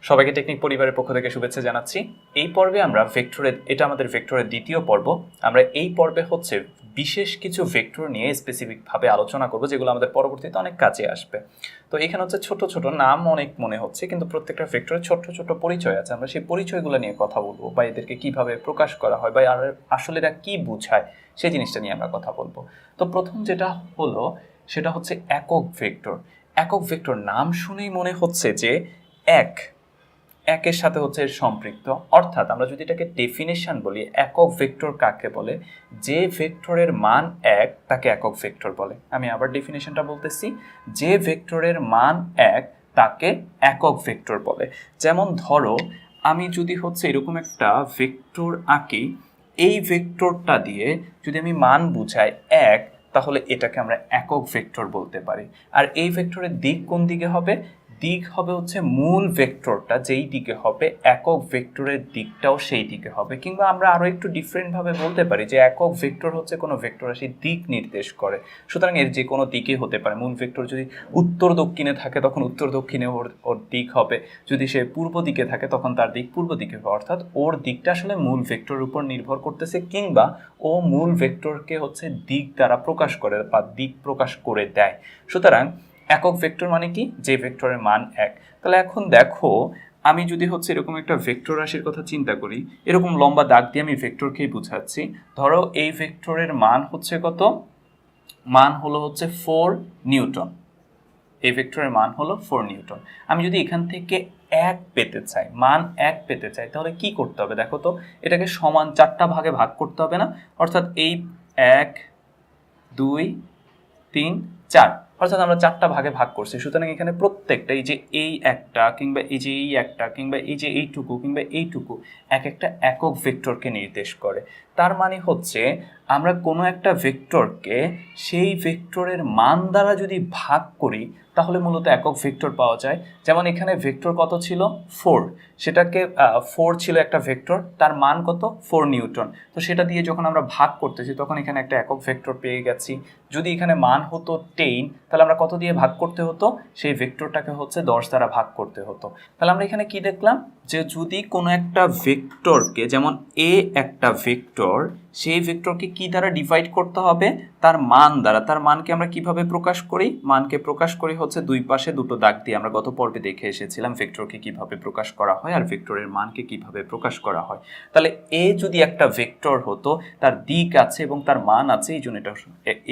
সবাইকে টেকনিক পরিবারের পক্ষ থেকে শুভেচ্ছা জানাচ্ছি। এই পর্বে আমরা এটা আমাদের ভেক্টরের দ্বিতীয় পর্ব। আমরা এই পর্বে বিশেষ কিছু ভেক্টর নিয়ে স্পেসিফিকভাবে আলোচনা করব, যেগুলো আমাদের পরবর্তীতে অনেক কাজে আসবে। তো এখানে ছোট ছোট নাম অনেক মনে হচ্ছে, কিন্তু প্রত্যেকটা ভেক্টরের ছোট ছোট পরিচয় আছে। আমরা সেই পরিচয়গুলো নিয়ে কথা বলবো, বা এদেরকে কিভাবে প্রকাশ করা হয়, বা আসলে এরা কি বোঝায় সেই জিনিসটা নিয়ে আমরা কথা বলবো। তো প্রথম যেটা হলো সেটা হচ্ছে একক ভেক্টর। একক ভেক্টর নাম শুনেই মনে হচ্ছে যে একের সাথে এর সম্পৃক্ত, অর্থাৎ আমরা যদি এটাকে ডেফিনেশন বলি, একক ভেক্টর কাকে বলে? যে ভেক্টরের মান এক তাকে একক ভেক্টর বলে। আমি আবার ডেফিনেশনটা বলতেছি, যে ভেক্টরের মান এক তাকে একক ভেক্টর বলে। যেমন ধরো আমি যদি এরকম একটা ভেক্টর আঁকি, এই ভেক্টরটা দিয়ে যদি আমি মান বুঝাই এক, তাহলে এটাকে আমরা একক ভেক্টর বলতে পারি। আর এই ভেক্টরের দিক কোন দিকে হবে? দিক হবে মূল ভেক্টরটা যেই দিকে হবে, একক ভেক্টরের দিকটাও সেই দিকে হবে। কিংবা আমরা আরো একটু ডিফারেন্টভাবে বলতে পারি যে একক ভেক্টর কোনো ভেক্টর রাশির দিক নির্দেশ করে। সুতরাং এর যে কোনো দিকে হতে পারে। মূল ভেক্টর যদি উত্তর দক্ষিণে থাকে তখন উত্তর দক্ষিণে ওর দিক হবে, যদি সে পূর্ব দিকে থাকে তখন তার দিক পূর্ব দিকে হবে। অর্থাৎ ওর দিকটা আসলে মূল ভেক্টরের উপর নির্ভর করতেছে, কিংবা ও মূল ভেক্টরকে দিক দ্বারা প্রকাশ করে বা দিক প্রকাশ করে দেয়। সুতরাং একক ভেক্টর মানে কি? যে ভেক্টরের মান এক। তাহলে এখন দেখো, আমি যদি এরকম একটা ভেক্টর রাশির কথা চিন্তা করি, এরকম লম্বা দাগ দিয়ে আমি ভেক্টরকেই বুঝাচ্ছি। ধরো এই ভেক্টরের মান কত? মান হলো 4 নিউটন। এই ভেক্টরের মান হলো 4 নিউটন। আমি যদি এখান থেকে এক পেতে চাই, মান এক পেতে চাই, তাহলে কি করতে হবে দেখো তো? এটাকে সমান 4টা ভাগে ভাগ করতে হবে না? অর্থাৎ এই 1 2 3 4, অর্থাৎ আমরা 4টা ভাগে ভাগ করছি। সুতরাং এখানে প্রত্যেকটা, এই যে এই একটা, কিংবা এই যে এই একটা, কিংবা এই যে এইটুকু, কিংবা এইটুকু, এক একটা একক ভেক্টরকে নির্দেশ করে। তার মানে আমরা কোনো একটা ভেক্টরকে সেই ভেক্টরের মান দ্বারা যদি ভাগ করি, তাহলে মূলত একক ভেক্টর পাওয়া যায়। যেমন এখানে ভেক্টর কত ছিল? 4। সেটাকে 4 ছিল একটা ভেক্টর, তার মান কত? 4 নিউটন। তো সেটা দিয়ে যখন আমরা ভাগ করতেছি, তখন এখানে একটা একক ভেক্টর পেয়ে গেছি। যদি এখানে মান হতো 10, তাহলে আমরা কত দিয়ে ভাগ করতে হতো? সেই ভেক্টরটাকে 10 দ্বারা ভাগ করতে হতো। তাহলে আমরা এখানে কি দেখলাম? যে যদি কোনো একটা ভেক্টরকে, যেমন এ একটা ভেক্টর, সেই ভেক্টরকে কি দ্বারা ডিভাইড করতে হবে? তার মান দ্বারা। তার মানকে আমরা কিভাবে প্রকাশ করি? মানকে প্রকাশ করি দুই পাশে দুটো দাগ দিয়ে। আমরা গত পর্বে দেখে এসেছিলাম ভেক্টরকে কিভাবে প্রকাশ করা হয় আর ভেক্টরের মানকে কিভাবে প্রকাশ করা হয়। তাহলে এ যদি একটা ভেক্টর হতো, তার দিক আছে এবং তার মান আছে, এই জন্য এটা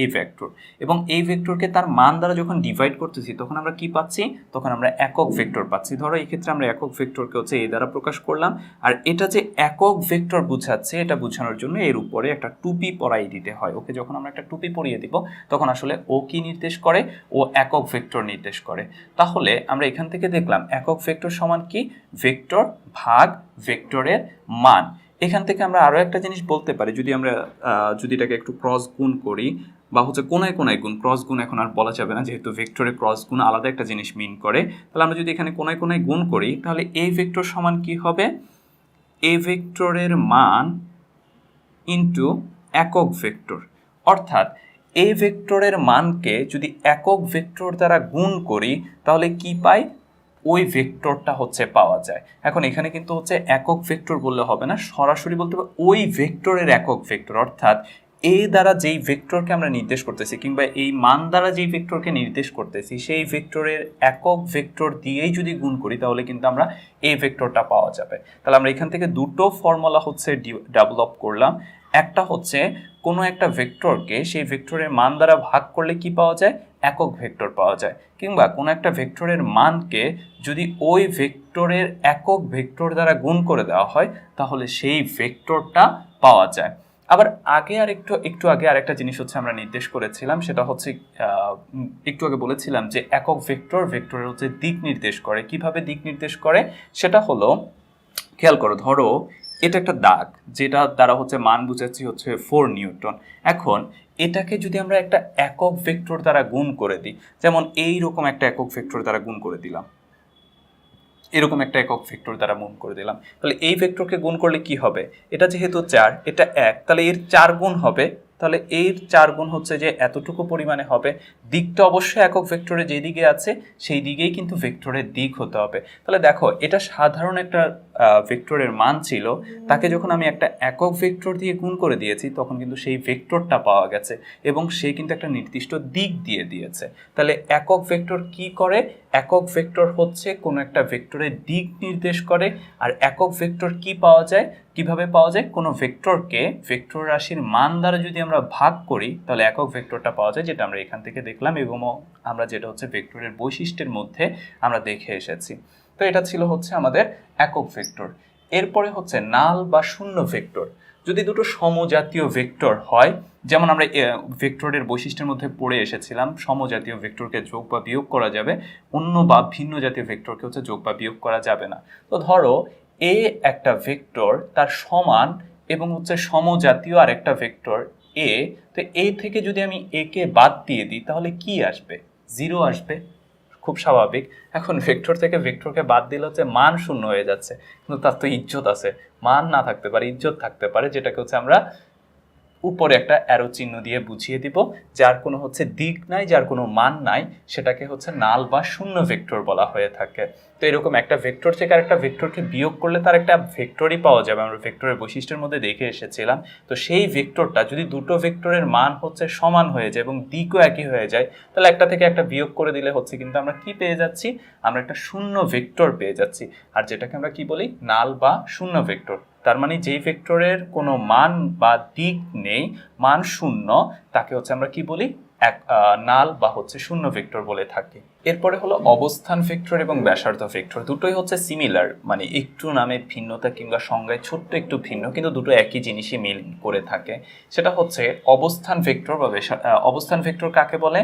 এ ভেক্টর। এবং এই ভেক্টরকে তার মান দ্বারা যখন ডিভাইড করতেছি, তখন আমরা কি পাচ্ছি? তখন আমরা একক ভেক্টর পাচ্ছি। ধরো এই ক্ষেত্রে আমরা একক ভেক্টরকে এ দ্বারা প্রকাশ করলাম। আর এটা যে একক ভেক্টর বুঝাচ্ছে, এটা বোঝানোর জন্য এর উপরে একটা টুপি পরাই দিতে হয়। ওকে যখন আমরা একটা টুপি পরিয়ে দিব, তখন আসলে ও কি নির্দেশ করে? ও একক ভেক্টর নির্দেশ করে। তাহলে আমরা এখান থেকে দেখলাম একক ভেক্টর সমান কি? ভেক্টর ভাগ ভেক্টরের মান। এখান থেকে আমরা আরো একটা জিনিস বলতে পারি, যদি এটাকে একটু ক্রস গুণ করি, বা কোনায় কোনায় গুণ। ক্রস গুণ এখন আর বলা যাবে না, যেহেতু ভেক্টরে ক্রস গুণ আলাদা একটা জিনিস মিন করে। তাহলে আমরা যদি এখানে কোনায় কোনায় গুণ করি, তাহলে এই ভেক্টর সমান কি হবে? এই ভেক্টরের মান ইন্টু একক ভেক্টর। অর্থাৎ এই ভেক্টরের মানকে যদি একক ভেক্টর দ্বারা গুণ করি, তাহলে কি পাই? ওই ভেক্টরটা পাওয়া যায়। এখন এখানে কিন্তু একক ভেক্টর বললে হবে না, সরাসরি বলতে হবে ওই ভেক্টরের একক ভেক্টর। অর্থাৎ এ দ্বারা যেই ভেক্টরকে আমরা নির্দেশ করতেছি, কিংবা এই মান দ্বারা যেই ভেক্টরকে নির্দেশ করতেছি, সেই ভেক্টরের একক ভেক্টর দিয়েই যদি গুণ করি, তাহলে কিন্তু আমরা এই ভেক্টরটা পাওয়া যাবে। তাহলে আমরা এখান থেকে দুটো ফর্মুলা ডেভেলপ করলাম। একটা কোনো একটা ভেক্টরকে সেই ভেক্টরের মান দ্বারা ভাগ করলে কি পাওয়া যায়? একক ভেক্টর পাওয়া যায়। কিংবা কোনো একটা ভেক্টরের মানকে যদি ওই ভেক্টরের একক ভেক্টর দ্বারা গুণ করে দেওয়া হয়, তাহলে সেই ভেক্টরটা পাওয়া যায়। আবার একটু আগে আরেকটা জিনিস আমরা নির্দেশ করেছিলাম, সেটা একটু আগে বলেছিলাম যে একক ভেক্টরের দিক নির্দেশ করে। কিভাবে দিক নির্দেশ করে সেটা হলো, খেয়াল করো, ধরো এটা একটা দাগ, যেটা দ্বারা মান বুঝাচ্ছি 4 নিউটন। এখন এটাকে যদি আমরা একটা একক ভেক্টর দ্বারা গুণ করে দিই, যেমন এইরকম একটা একক ভেক্টর দ্বারা গুণ করে দিলাম, এরকম একটা একক ভেক্টর দ্বারা গুণ করে দিলাম, তাহলে এই ভেক্টরকে গুণ করলে কি হবে? এটা যেহেতু 4, এটা 1, তাহলে এর 4 গুণ হবে তাহলে এর 4 গুণ হচ্ছে যে এতটুকু পরিমাণে হবে। দিকটা অবশ্যই একক ভেক্টরে যে দিকে আছে সেই দিকেই কিন্তু ভেক্টরের দিক হতে হবে। তাহলে দেখো এটা সাধারণ একটা ভেক্টরের মান ছিল, তাকে যখন আমি একটা একক ভেক্টর দিয়ে গুণ করে দিয়েছি তখন কিন্তু সেই ভেক্টরটা পাওয়া গেছে এবং সে কিন্তু একটা নির্দিষ্ট দিক দিয়ে দিয়েছে। তাহলে একক ভেক্টর কি করে? একক ভেক্টর হচ্ছে কোনো একটা ভেক্টরের দিক নির্দেশ করে। আর একক ভেক্টর কি পাওয়া যায়, কিভাবে পাওয়া যায়? কোনো ভেক্টরকে ভেক্টর রাশির মান দ্বারা যদি আমরা ভাগ করি তাহলে একক ভেক্টরটা পাওয়া যায়, যেটা আমরা এখান থেকে দেখলাম এবং আমরা যেটা হচ্ছে ভেক্টরের বৈশিষ্ট্যের মধ্যে আমরা দেখে এসেছি। তো এটা ছিল হচ্ছে আমাদের একক ভেক্টর। এরপরে হচ্ছে নাল বা শূন্য ভেক্টর। যদি দুটো সমজাতীয় ভেক্টর হয়, যেমন আমরা ভেক্টরের বৈশিষ্ট্যের মধ্যে পড়ে এসেছিলাম, সমজাতীয় ভেক্টরকে যোগ বা বিয়োগ করা যাবে, অন্য বা ভিন্ন জাতীয় ভেক্টরকে হচ্ছে যোগ বা বিয়োগ করা যাবে না। তো ধরো এ একটা ভেক্টর, তার সমান এবং হচ্ছে সমজাতীয় আর একটা ভেক্টর এ। তো এ থেকে যদি আমি এ কে বাদ দিয়ে দিই তাহলে কি আসবে? 0 আসবে, খুব স্বাভাবিক। এখন ভেক্টর থেকে ভেক্টরকে বাদ দিলে হচ্ছে মান শূন্য হয়ে যাচ্ছে, কিন্তু তার তো ইজ্জত আছে। মান না থাকতে পারে, ইজ্জত থাকতে পারে, যেটাকে হচ্ছে আমরা উপরে একটা অ্যারো চিহ্ন দিয়ে বুঝিয়ে দিব। যার কোনো হচ্ছে দিক নাই, যার কোনো মান নাই, সেটাকে হচ্ছে নাল বা শূন্য ভেক্টর বলা হয়ে থাকে। তো এরকম একটা ভেক্টর থেকে আরেকটা ভেক্টরকে বিয়োগ করলে তার একটা ভেক্টরই পাওয়া যাবে, আমরা ভেক্টরের বৈশিষ্ট্যের মধ্যে দেখে এসেছিলাম। তো সেই ভেক্টরটা যদি দুটো ভেক্টরের মান হচ্ছে সমান হয়ে যায় এবং দিকও একই হয়ে যায়, তাহলে একটা থেকে একটা বিয়োগ করে দিলে হচ্ছে কিন্তু আমরা কি পেয়ে যাচ্ছি? আমরা একটা শূন্য ভেক্টর পেয়ে যাচ্ছি। আর যেটাকে আমরা কি বলি? নাল বা শূন্য ভেক্টর। তার মানে যেই ভেক্টরের কোনো মান বা দিক নেই, মান শূন্য, তাকে হচ্ছে আমরা কি বলি? নাল বা হচ্ছে শূন্য ভেক্টর বলে থাকি। এরপরে হলো অবস্থান ভেক্টর এবং ব্যাসার্ধ ভেক্টর। দুটোই হচ্ছে সিমিলার, মানে একটু নামে ভিন্নতা কিংবা সংজ্ঞায় ছোট্ট একটু ভিন্ন, কিন্তু দুটো একই জিনিসই মিল করে থাকে। সেটা হচ্ছে অবস্থান ভেক্টর বা অবস্থান ভেক্টর কাকে বলে?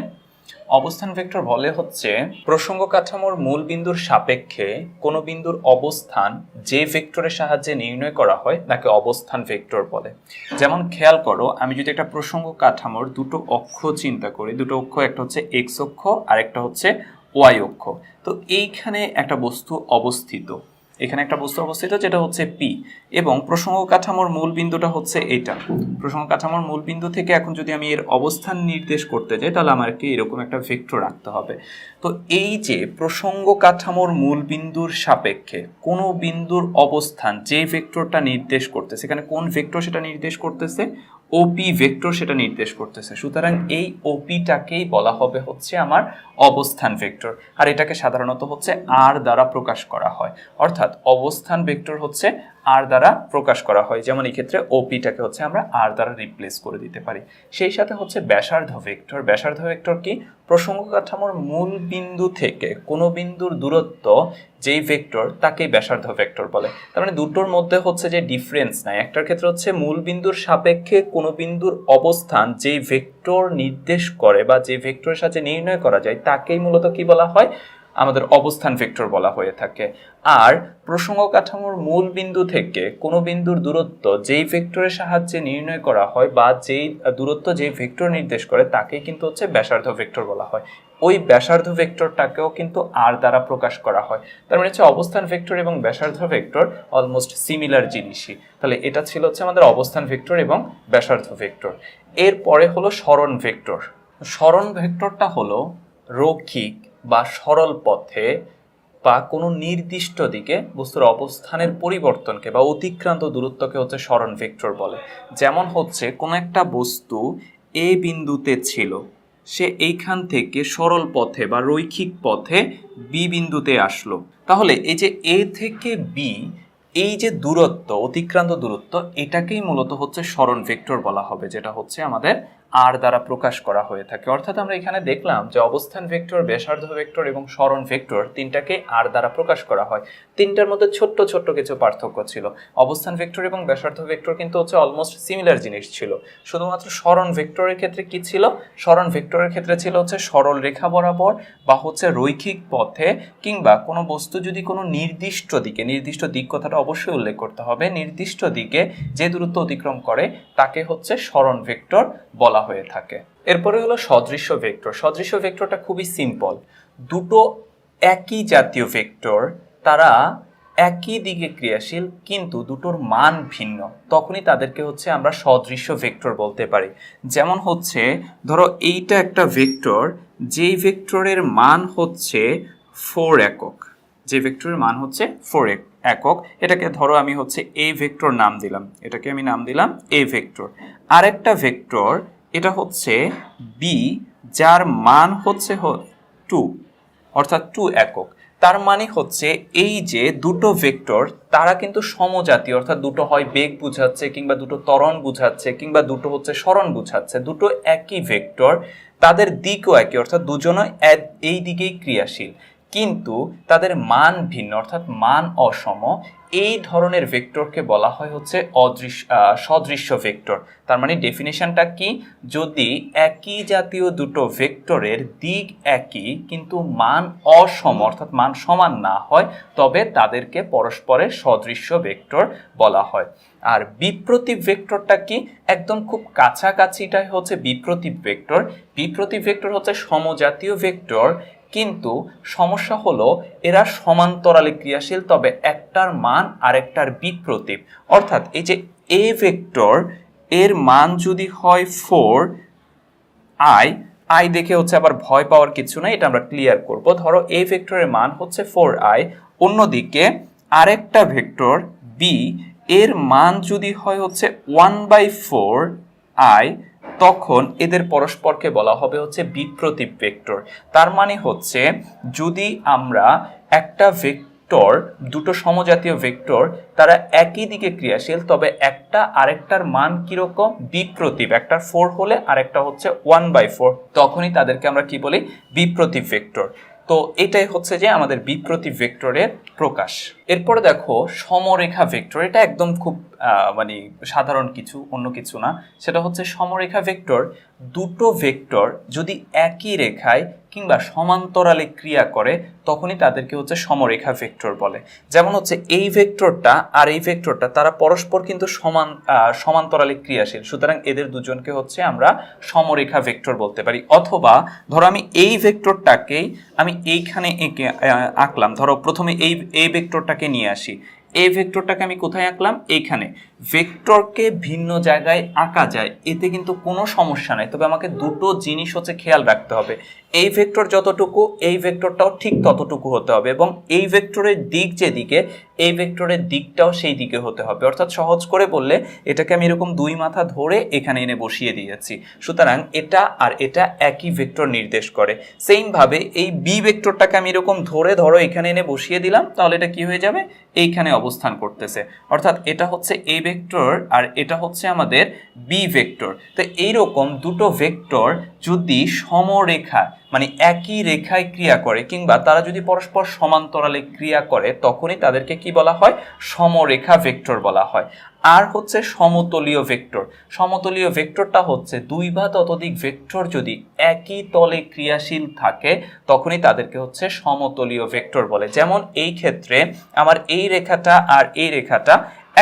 অবস্থান ভেক্টর বলে হচ্ছে প্রসঙ্গ কাঠামোর মূল বিন্দুর সাপেক্ষে কোনো বিন্দুর অবস্থান যে ভেক্টরের সাহায্যে নির্ণয় করা হয় তাকে অবস্থান ভেক্টর বলে। যেমন খেয়াল করো, আমি যদি একটা প্রসঙ্গ কাঠামোর দুটো অক্ষ চিন্তা করি, দুটো অক্ষ, একটা হচ্ছে এক্স অক্ষ আর একটা হচ্ছে ওয়াই অক্ষ। তো এইখানে একটা বস্তু অবস্থিত, এখানে একটা বস্তু অবস্থিত যেটা হচ্ছে পি, এবং প্রসঙ্গ কাঠামোর মূল বিন্দুটা হচ্ছে এটা। প্রসঙ্গ কাঠামোর মূল বিন্দু থেকে এখন যদি আমি এর অবস্থান নির্দেশ করতে যাই তাহলে আমাকে এরকম একটা ভেক্টর রাখতে হবে। তো এই যে প্রসঙ্গ কাঠামোর মূল বিন্দুর সাপেক্ষে কোনো বিন্দুর অবস্থান যে ভেক্টরটা নির্দেশ করতেছে, এখানে কোন ভেক্টর সেটা নির্দেশ করতেছে? ওপি ভেক্টর সেটা নির্দেশ করতেছে। সুতরাং এই ওপিটাকেই বলা হবে হচ্ছে আমার অবস্থান ভেক্টর। আর এটাকে সাধারণত হচ্ছে আর দ্বারা প্রকাশ করা হয়, অর্থাৎ অবস্থান ভেক্টর হচ্ছে আর দ্বারা প্রকাশ করা হয়। যেমন এই ক্ষেত্রে ওপিটাকে হচ্ছে আমরা আর দ্বারা রিপ্লেস করে দিতে পারি। সেই সাথে হচ্ছে ব্যাসার্ধ ভেক্টর। ব্যাসার্ধ ভেক্টর কি? প্রসঙ্গ কাঠামোর মূল বিন্দু থেকে কোনো বিন্দুর দূরত্ব যেই ভেক্টর তাকেই ব্যাসার্ধ ভেক্টর বলে। তার মানে দুটোর মধ্যে হচ্ছে যে ডিফারেন্স নাই। একটার ক্ষেত্রে হচ্ছে মূল বিন্দুর সাপেক্ষে কোনো বিন্দুর অবস্থান যেই ভেক্টর নির্দেশ করে বা যে ভেক্টরের সাথে নির্ণয় করা যায় তাকেই মূলত কি বলা হয়? আমাদের অবস্থান ভেক্টর বলা হয়ে থাকে। আর প্রসঙ্গ কাঠামোর মূল বিন্দু থেকে কোনো বিন্দুর দূরত্ব যেই ভেক্টরের সাহায্যে নির্ণয় করা হয় বা যেই দূরত্ব যেই ভেক্টর নির্দেশ করে তাকেই কিন্তু হচ্ছে ব্যাসার্ধ ভেক্টর বলা হয়। ওই ব্যাসার্ধ ভেক্টরটাকেও কিন্তু আর দ্বারা প্রকাশ করা হয়। তার মানে হচ্ছে অবস্থান ভেক্টর এবং ব্যাসার্ধ ভেক্টর অলমোস্ট সিমিলার জিনিসই। তাহলে এটা ছিল হচ্ছে আমাদের অবস্থান ভেক্টর এবং ব্যাসার্ধ ভেক্টর। এরপরে হলো সরণ ভেক্টর। সরণ ভেক্টরটা হলো রৈখিক বা সরল পথে বা কোনো নির্দিষ্ট দিকে বস্তুর অবস্থানের পরিবর্তনকে বা অতিক্রান্ত দূরত্বকে হচ্ছে সরণ ভেক্টর বলে। যেমন হচ্ছে কোনো একটা বস্তু এ বিন্দুতে ছিল, সে এইখান থেকে সরল পথে বা রৈখিক পথে বি বিন্দুতে আসলো। তাহলে এই যে এ থেকে বি, এই যে দূরত্ব, অতিক্রান্ত দূরত্ব, এটাকেই মূলত হচ্ছে সরণ ভেক্টর বলা হবে, যেটা হচ্ছে আমাদের আর দ্বারা প্রকাশ করা হয়ে থাকে। অর্থাৎ আমরা এখানে দেখলাম যে অবস্থান ভেক্টর, ব্যাসার্ধ ভেক্টর এবং সরণ ভেক্টর তিনটাকে আর দ্বারা প্রকাশ করা হয়। তিনটার মধ্যে ছোট্ট ছোট্ট কিছু পার্থক্য ছিল। অবস্থান ভেক্টর এবং ব্যাসার্ধ ভেক্টর কিন্তু হচ্ছে অলমোস্ট সিমিলার জিনিস ছিল। শুধুমাত্র সরণ ভেক্টরের ক্ষেত্রে কি ছিল? সরণ ভেক্টরের ক্ষেত্রে ছিল হচ্ছে সরল রেখা বরাবর বা হচ্ছে রৈখিক পথে, কিংবা কোনো বস্তু যদি কোনো নির্দিষ্ট দিকে, নির্দিষ্ট দিক কথাটা অবশ্যই উল্লেখ করতে হবে, নির্দিষ্ট দিকে যে দূরত্ব অতিক্রম করে তাকে হচ্ছে সরণ ভেক্টর বলা হয়ে থাকে। এরপরে হলো সদৃশ্য ভেক্টর। সদৃশ্য ভেক্টরটা খুবই সিম্পল। দুটো একই জাতীয় ভেক্টর, তারা একই দিকে ক্রিয়াশীল কিন্তু দুটোর মান ভিন্ন, তখনই তাদেরকে হচ্ছে আমরা সদৃশ্য ভেক্টর বলতে পারি। যেমন হচ্ছে ধরো এইটা একটা ভেক্টর, যেই ভেক্টরের মান হচ্ছে 4 একক, যে ভেক্টরের মান হচ্ছে 4 একক, এটাকে ধরো আমি হচ্ছে এ ভেক্টর নাম দিলাম, এটাকে আমি নাম দিলাম এ ভেক্টর। আরেকটা ভেক্টর এটা হচ্ছে বি, যার মান হচ্ছে 2, অর্থাৎ 2 একক। তার মানে হচ্ছে এই যে দুটো ভেক্টর তারা কিন্তু সমজাতীয়, অর্থাৎ দুটো হয় বেগ বুঝাচ্ছে কিংবা দুটো ত্বরণ বুঝাচ্ছে কিংবা দুটো হচ্ছে সরণ বুঝাচ্ছে, দুটো একই ভেক্টর, তাদের দিকও একই, অর্থাৎ দুজনই এই দিকেই ক্রিয়াশীল, কিন্তু তাদের মান ভিন্ন অর্থাৎ মান অসম। এই ধরনের ভেক্টরকে বলা হয় হচ্ছে সদৃশ্য ভেক্টর। তার মানে ডেফিনেশনটা কি, যদি একই জাতীয় দুটো ভেক্টরের দিক একই কিন্তু মান অসম অর্থাৎ মান সমান না হয়, তবে তাদেরকে পরস্পরের সদৃশ্য ভেক্টর বলা হয়। আর বিপ্রতীপ ভেক্টরটা কি, একদম খুব কাছাকাছিটাই হচ্ছে বিপ্রতীপ ভেক্টর। বিপ্রতীপ ভেক্টর হচ্ছে সমজাতীয় ভেক্টর, কিন্তু সমস্যা হলো এরা সমান্তরালে ক্রিয়াশীল, তবে একটার মান আরেকটার বিপ্রতীপ। অর্থাৎ এই যে এ ভেক্টর এর মান যদি হয় 4 আই দেখে হচ্ছে আবার ভয় পাওয়ার কিছু নাই, এটা আমরা ক্লিয়ার করব। ধরো এই ভেক্টরের মান হচ্ছে 4i, অন্যদিকে আরেকটা ভেক্টর বি এর মান যদি হয় হচ্ছে 1/4i, তখন এদের পরস্পরকে বলা হবে হচ্ছে বিপ্রতীপ ভেক্টর। তার মানে হচ্ছে যদি আমরা একটা ভেক্টর, দুটো সমজাতীয় ভেক্টর তারা একই দিকে ক্রিয়াশীল, তবে একটা আরেকটার মান কিরকম বিপ্রতীপ, একটা 4 হলে আরেকটা হচ্ছে 1/4, তখনই তাদেরকে আমরা কি বলি, বিপ্রতীপ ভেক্টর। তো এটাই হচ্ছে যে আমাদের বিপ্রতীপ ভেক্টরের প্রকাশ। এরপরে দেখো সমরেখা ভেক্টর, এটা একদম খুব মানে সাধারণ কিছু, অন্য কিছু না। সেটা হচ্ছে সমরেখা ভেক্টর, দুটো ভেক্টর যদি একই রেখায় কিংবা সমান্তরালে ক্রিয়া করে তখনই তাদেরকে হচ্ছে সমরেখা ভেক্টর বলে। যেমন হচ্ছে এই ভেক্টরটা আর এই ভেক্টরটা তারা পরস্পর কিন্তু সমান্তরালে ক্রিয়াশীল, সুতরাং এদের দুজনকে হচ্ছে আমরা সমরেখা ভেক্টর বলতে পারি। অথবা ধরো আমি এই ভেক্টরটাকেই আমি এইখানে এঁকে আঁকলাম, ধরো প্রথমে এই ভেক্টরটাকে নিয়ে আসি, এই ভেক্টরটাকে আমি কোথায় আঁকলাম, এইখানে। ভেক্টরকে ভিন্ন জায়গায় আঁকা যায়, এতে কিন্তু কোনো সমস্যা নাই, তবে আমাকে দুটো জিনিস হচ্ছে খেয়াল রাখতে হবে, এই ভেক্টর যতটুকু এই ভেক্টরটাও ঠিক ততটুকু হতে হবে, এবং এই ভেক্টরের দিক যেদিকে এই ভেক্টরের দিকটাও সেই দিকে হতে হবে। অর্থাৎ সহজ করে বললে এটাকে আমি এরকম দুই মাথা ধরে এখানে এনে বসিয়ে দিয়েছি, সুতরাং এটা আর এটা একই ভেক্টর নির্দেশ করে। সেম ভাবে এই বি ভেক্টরটাকে আমি এরকম ধরে ধরো এখানে এনে বসিয়ে দিলাম, তাহলে এটা কি হয়ে যাবে, এইখানে অবস্থান করতেছে। অর্থাৎ এটা হচ্ছে এ ভেক্টর আর এটা হচ্ছে আমাদের বি ভেক্টর। তো এইরকম দুটো ভেক্টর যদি সমরেখা মানে একই রেখায় ক্রিয়া করে কিংবা তারা যদি পরস্পর সমান্তরালে ক্রিয়া করে, তখনই তাদেরকে কি বলা হয়, সমরেখা ভেক্টর বলা হয়। আর হচ্ছে সমতলীয় ভেক্টর, সমতলীয় ভেক্টরটা হচ্ছে দুই বা ততোধিক ভেক্টর যদি একই তলে ক্রিয়াশীল থাকে তখনই তাদেরকে হচ্ছে সমতলীয় ভেক্টর বলে। যেমন এই ক্ষেত্রে আমার এই রেখাটা আর এই রেখাটা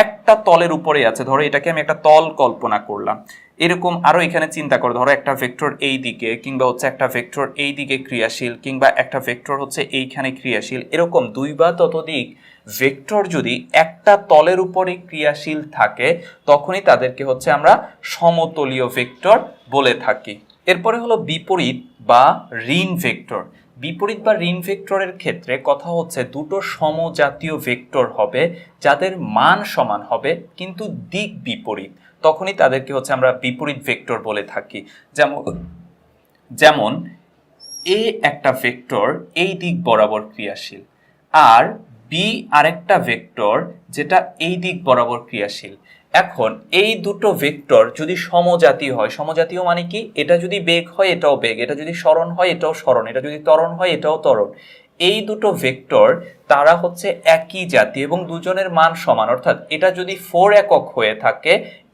একটা তলের উপরে আছে, ধরো এটাকে আমি একটা তল কল্পনা করলাম। এরকম আরো এখানে চিন্তা করো, ধরো একটা ভেক্টর এই দিকে কিংবা হচ্ছে একটা ভেক্টর এই দিকে ক্রিয়াশীল কিংবা একটা ভেক্টর হচ্ছে এইখানে ক্রিয়াশীল, এরকম দুই বা ততোধিক ভেক্টর যদি একটা তলের উপরে ক্রিয়াশীল থাকে তখনই তাদেরকে হচ্ছে আমরা সমতলীয় ভেক্টর বলে থাকি। এরপরে হলো বিপরীত বা ঋণ ভেক্টর। বিপরীত বা ঋণ ভেক্টরের ক্ষেত্রে কথা হচ্ছে দুটো সমজাতীয় ভেক্টর হবে যাদের মান সমান হবে কিন্তু দিক বিপরীত, তখনই তাদেরকে হচ্ছে আমরা বিপরীত ভেক্টর বলে থাকি। যেমন এ একটা ভেক্টর এই দিক বরাবর ক্রিয়াশীল আর বি আরেকটা ভেক্টর যেটা এই দিক বরাবর ক্রিয়াশীল। এখন এই দুটো ভেক্টর যদি সমজাতীয় হয়, সমজাতীয় মানে কি, এটা যদি বেগ হয় এটাও বেগ, এটা যদি সরণ হয় এটাও সরণ, এটা যদি ত্বরণ হয় এটাও ত্বরণ, এই দুটো ভেক্টর তারা হচ্ছে একই জাতি এবং দুজনের মান সমান। অর্থাৎ এটা যদি 4 একক হয়ে থাকে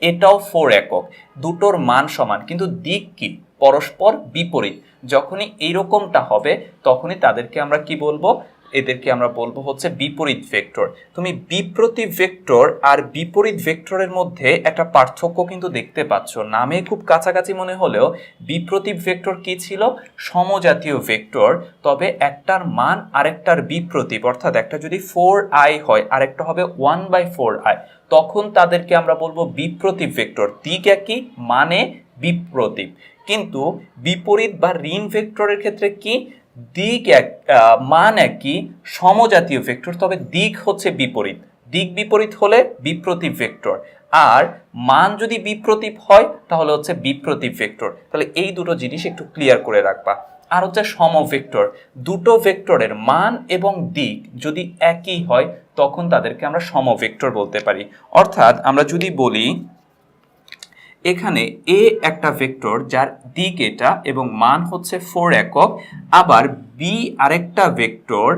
এটাও 4 একক, দুটোর মান সমান কিন্তু দিক কি, পরস্পর বিপরীত। যখনই এইরকমটা হবে তখনই তাদেরকে আমরা কি বলবো, এদেরকে আমরা বলবো হচ্ছে বিপরীত ভেক্টর। তুমি বিপ্রতীপ ভেক্টর আর বিপরীত ভেক্টরের মধ্যে একটা পার্থক্য কিন্তু দেখতে পাচ্ছ, নামে খুব কাছাকাছি মনে হলেও বিপ্রতীপ ভেক্টর কি ছিল, সমজাতীয় ভেক্টর, তবে একটার মান আরেকটার বিপ্রতীপ, অর্থাৎ একটা যদি 4i হয় আরেকটা হবে 1/4i, তখন তাদেরকে আমরা বলবো বিপ্রতীপ ভেক্টর, দিক একই মানে বিপ্রতীপ। কিন্তু বিপরীত বা ঋণ ভেক্টরের ক্ষেত্রে কি, দিক এক মান একই সমজাতীয় ভেক্টর, তবে দিক হচ্ছে বিপরীত, দিক বিপরীত হলে বিপ্রতীপ ভেক্টর, আর মান যদি বিপ্রতীপ হয় তাহলে হচ্ছে বিপ্রতীপ ভেক্টর। তাহলে এই দুটো জিনিস একটু ক্লিয়ার করে রাখবা। আর হচ্ছে সমভেক্টর, দুটো ভেক্টরের মান এবং দিক যদি একই হয় তখন তাদেরকে আমরা সমভেক্টর বলতে পারি। অর্থাৎ আমরা যদি বলি এখানে এ একটা ভেক্টর যার দিক এটা এবং মান হচ্ছে 4 একক, আবার বি আরেকটা ভেক্টর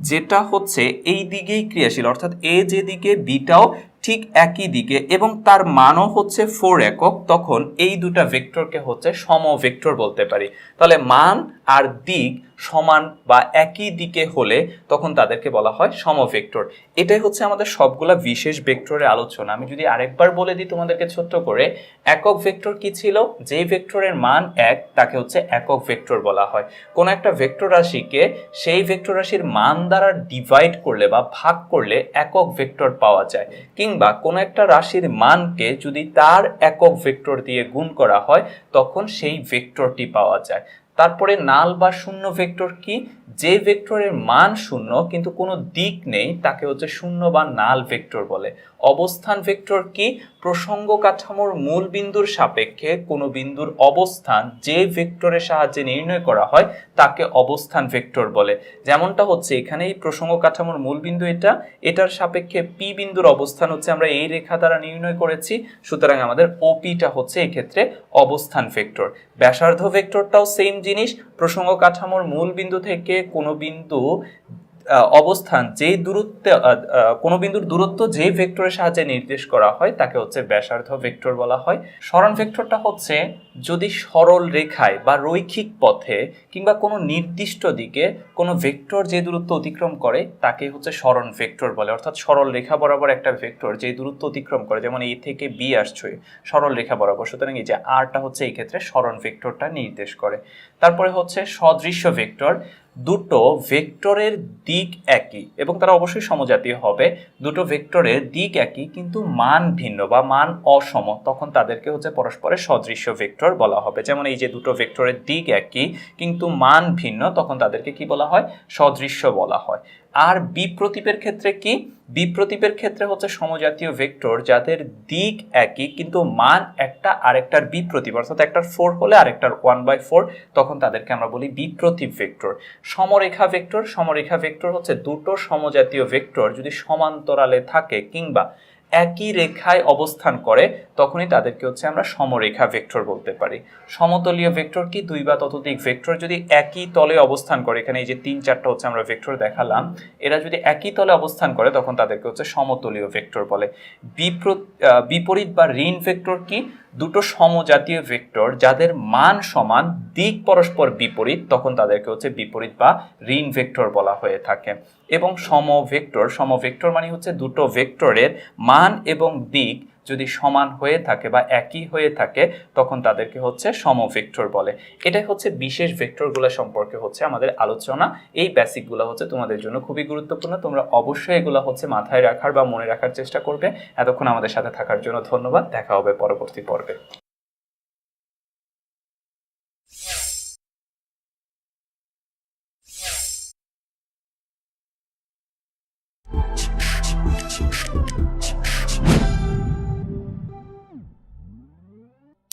যেটা হচ্ছে এই দিকেই ক্রিয়াশীল, অর্থাৎ এ যে দিকে বিটাও ঠিক একই দিকে এবং তার মানও হচ্ছে 4 একক, তখন এই দুটা ভেক্টরকে হচ্ছে সমভেক্টর বলতে পারি। তাহলে মান আর দিক সমান বা একই দিকে হলে তখন তাদেরকে বলা হয় সমভেক্টর। এটাই হচ্ছে আমাদের সবগুলা বিশেষ ভেক্টরের আলোচনা। আমি যদি আরেকবার বলে দিই তোমাদেরকে ছোট্ট করে, একক ভেক্টর কি ছিল, যে ভেক্টরের মান 1 তাকে হচ্ছে একক ভেক্টর বলা হয়। কোন একটা ভেক্টর রাশিকে সেই ভেক্টর রাশির মান দ্বারা ডিভাইড করলে বা ভাগ করলে একক ভেক্টর পাওয়া যায়, কিংবা কোন একটা রাশির মানকে যদি তার একক ভেক্টর দিয়ে গুণ করা হয় তখন সেই ভেক্টরটি পাওয়া যায়। তারপরে নাল বা শূন্য ভেক্টর কি, যে ভেক্টরের মান শূন্য কিন্তু কোনো দিক নেই তাকে হচ্ছে শূন্য বা নাল ভেক্টর বলে। অবস্থান ভেক্টর কি, প্রসঙ্গ কাঠামোর মূল বিন্দুর সাপেক্ষে কোনো বিন্দুর অবস্থান যে ভেক্টরের সাহায্যে নির্ণয় করা হয় তাকে অবস্থান ভেক্টর বলে। যেমনটা হচ্ছে এখানে এই প্রসঙ্গ কাঠামোর মূল বিন্দু এটার সাপেক্ষে পি বিন্দুর অবস্থান হচ্ছে আমরা এই রেখা দ্বারা নির্ণয় করেছি, সুতরাং আমাদের ওপিটা হচ্ছে এই ক্ষেত্রে অবস্থান ভেক্টর। ব্যাসার্ধ ভেক্টরটাও সেম জিনিস, প্রসঙ্গ কাঠামোর মূল বিন্দু থেকে কোনো বিন্দু অবস্থান যে দূরত্বে কোনো বিন্দুর দূরত্ব যে ভেক্টরের সাহায্যে নির্দেশ করা হয় তাকে হচ্ছে ব্যাসার্ধ ভেক্টর বলা হয়। সরণ ভেক্টরটা হচ্ছে যদি সরল রেখায় বা রৈখিক পথে কিংবা কোনো নির্দিষ্ট দিকে কোনো ভেক্টর যে দূরত্ব অতিক্রম করে তাকে হচ্ছে সরণ ভেক্টর বলে। অর্থাৎ সরল রেখা বরাবর একটা ভেক্টর যে দূরত্ব অতিক্রম করে, যেমন এই থেকে বি আসছে সরল রেখা বরাবর, সুতরাং এই যে আরটা হচ্ছে এই ক্ষেত্রে সরণ ভেক্টরটা নির্দেশ করে। তারপরে হচ্ছে সদৃশ্য ভেক্টর, দুটো ভেক্টরের দিক একই এবং তারা অবশ্যই সমজাতীয় হবে, দুটো ভেক্টরের দিক একই কিন্তু মান ভিন্ন বা মান অসম, তখন তাদেরকে হচ্ছে পরস্পরের সদৃশ্য ভেক্টর বলা হবে। যেমন এই যে দুটো ভেক্টরের দিক একই কিন্তু মান ভিন্ন, তখন তাদেরকে কি বলা হয়, সদৃশ্য বলা হয়। আর বিপ্রতীপের ক্ষেত্রে কি, বিপ্রতীপের ক্ষেত্রে হচ্ছে সমজাতীয় ভেক্টর যাদের দিক একই কিন্তু মান একটা আরেকটার বিপ্রতীপ, অর্থাৎ একটার 4 হলে আরেকটার 1/4, তখন তাদেরকে আমরা বলি বিপ্রতীপ ভেক্টর। সমরেখা ভেক্টর, সমরেখা ভেক্টর হচ্ছে দুটো সমজাতীয় ভেক্টর যদি সমান্তরালে থাকে কিংবা একই রেখায় অবস্থান করে তখনই তাদেরকে হচ্ছে আমরা সমরেখা ভেক্টর বলতে পারি। সমতলীয় ভেক্টর কি, দুই বা ততোধিক ভেক্টর যদি একই তলে অবস্থান করে, এখানে এই যে 3-4টা হচ্ছে আমরা ভেক্টর দেখালাম, এরা যদি একই তলে অবস্থান করে তখন তাদেরকে হচ্ছে সমতলীয় ভেক্টর বলে। বিপরীত বা ঋণ ভেক্টর কি, দুটো সমজাতীয় ভেক্টর যাদের মান সমান দিক পরস্পর বিপরীত, তখন তাদেরকে হচ্ছে বিপরীত বা ঋণ ভেক্টর বলা হয়ে থাকে। এবং সমভেক্টর, সমভেক্টর মানে হচ্ছে দুটো ভেক্টরের মান এবং দিক যদি সমান হয়ে থাকে বা একই হয়ে থাকে তখন তাদেরকে হচ্ছে সমভেক্টর বলে। এটাই হচ্ছে বিশেষ ভেক্টরগুলো সম্পর্কে হচ্ছে আমাদের আলোচনা। এই বেসিকগুলো হচ্ছে তোমাদের জন্য খুবই গুরুত্বপূর্ণ, তোমরা অবশ্যই এগুলো হচ্ছে মাথায় রাখার বা মনে রাখার চেষ্টা করবে। এতক্ষণ আমাদের সাথে থাকার জন্য ধন্যবাদ, দেখা হবে পরবর্তী পর্বে।